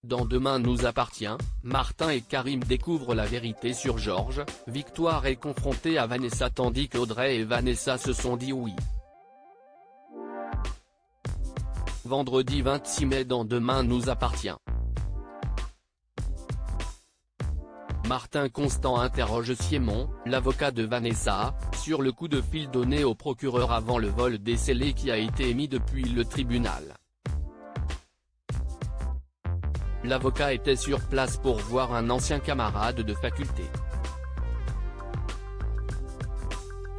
Dans Demain nous appartient, Martin et Karim découvrent la vérité sur Georges. Victoire est confrontée à Vanessa tandis qu'Audrey et Vanessa se sont dit oui. Vendredi 26 mai dans Demain nous appartient. Martin Constant interroge Siemon, l'avocat de Vanessa, sur le coup de fil donné au procureur avant le vol des scellés qui a été émis depuis le tribunal. L'avocat était sur place pour voir un ancien camarade de faculté.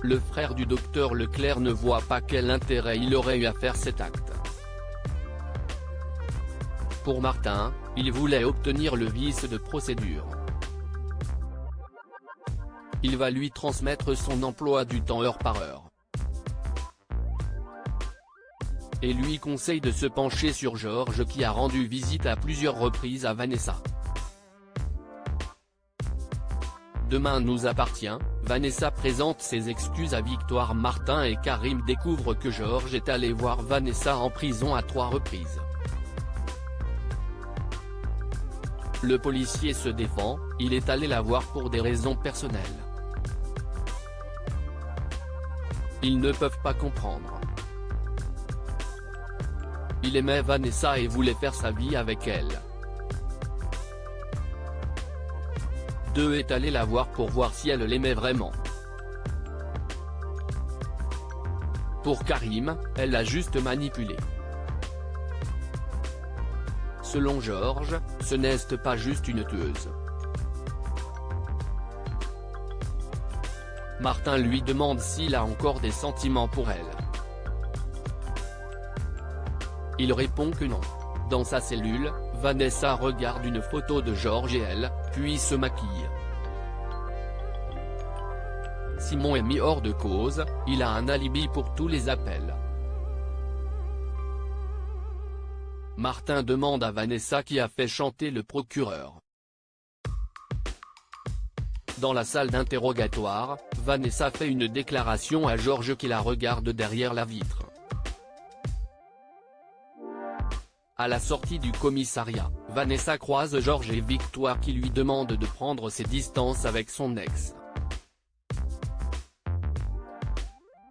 Le frère du docteur Leclerc ne voit pas quel intérêt il aurait eu à faire cet acte. Pour Martin, il voulait obtenir le vice de procédure. Il va lui transmettre son emploi du temps heure par heure. Et lui conseille de se pencher sur Georges qui a rendu visite à plusieurs reprises à Vanessa. Demain nous appartient, Vanessa présente ses excuses à Victoire. Martin et Karim découvrent que Georges est allé voir Vanessa en prison à 3 reprises. Le policier se défend, il est allé la voir pour des raisons personnelles. Ils ne peuvent pas comprendre. Il aimait Vanessa et voulait faire sa vie avec elle. 2 est allé la voir pour voir si elle l'aimait vraiment. Pour Karim, elle l'a juste manipulé. Selon Georges, ce n'est pas juste une tueuse. Martin lui demande s'il a encore des sentiments pour elle. Il répond que non. Dans sa cellule, Vanessa regarde une photo de Georges et elle, puis se maquille. Simon est mis hors de cause, il a un alibi pour tous les appels. Martin demande à Vanessa qui a fait chanter le procureur. Dans la salle d'interrogatoire, Vanessa fait une déclaration à Georges qui la regarde derrière la vitre. À la sortie du commissariat, Vanessa croise Georges et Victoire qui lui demandent de prendre ses distances avec son ex.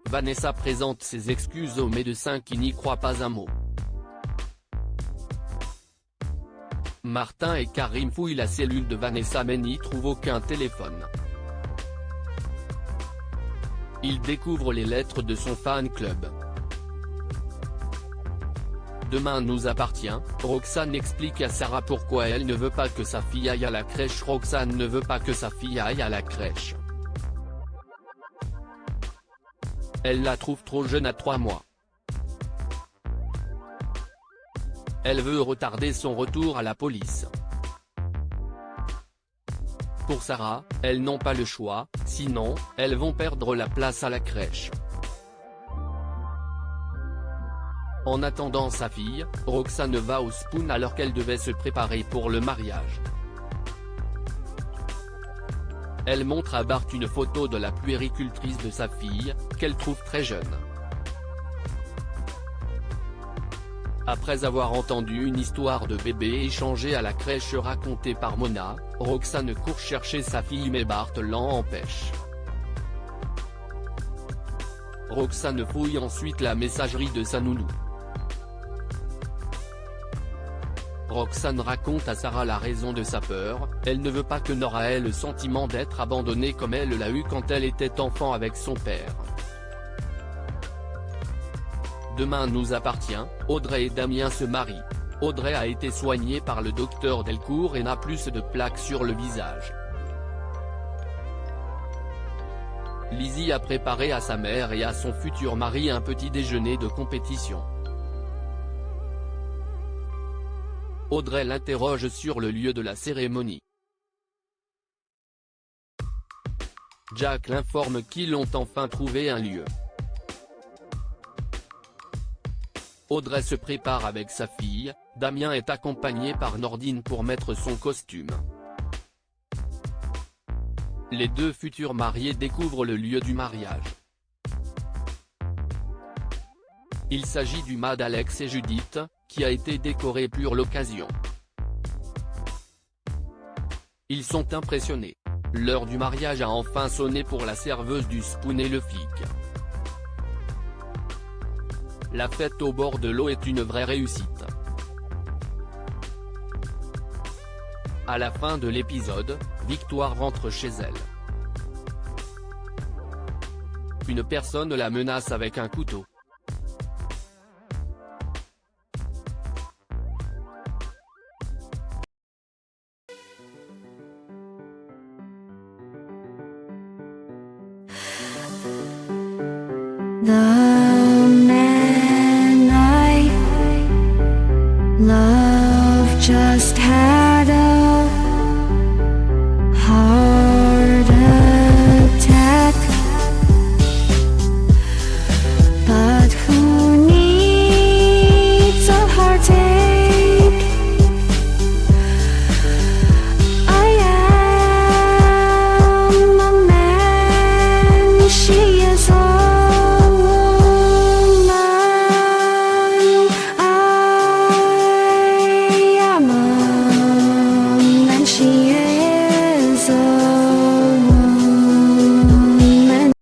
Vanessa présente ses excuses au médecin qui n'y croit pas un mot. Martin et Karim fouillent la cellule de Vanessa mais n'y trouvent aucun téléphone. Ils découvrent les lettres de son fan club. Demain nous appartient, Roxane explique à Sarah pourquoi elle ne veut pas que sa fille aille à la crèche. Roxane ne veut pas que sa fille aille à la crèche. Elle la trouve trop jeune à 3 mois. Elle veut retarder son retour à la police. Pour Sarah, elles n'ont pas le choix, sinon, elles vont perdre la place à la crèche. En attendant sa fille, Roxane va au Spoon alors qu'elle devait se préparer pour le mariage. Elle montre à Bart une photo de la puéricultrice de sa fille, qu'elle trouve très jeune. Après avoir entendu une histoire de bébé échangée à la crèche racontée par Mona, Roxane court chercher sa fille mais Bart l'en empêche. Roxane fouille ensuite la messagerie de sa nounou. Roxane raconte à Sarah la raison de sa peur, elle ne veut pas que Nora ait le sentiment d'être abandonnée comme elle l'a eu quand elle était enfant avec son père. Demain nous appartient, Audrey et Damien se marient. Audrey a été soignée par le docteur Delcourt et n'a plus de plaques sur le visage. Lizzie a préparé à sa mère et à son futur mari un petit déjeuner de compétition. Audrey l'interroge sur le lieu de la cérémonie. Jack l'informe qu'ils ont enfin trouvé un lieu. Audrey se prépare avec sa fille, Damien est accompagné par Nordine pour mettre son costume. Les 2 futurs mariés découvrent le lieu du mariage. Il s'agit du MAD Alex et Judith, qui a été décoré pour l'occasion. Ils sont impressionnés. L'heure du mariage a enfin sonné pour la serveuse du Spoon et le flic. La fête au bord de l'eau est une vraie réussite. À la fin de l'épisode, Victoire rentre chez elle. Une personne la menace avec un couteau. 나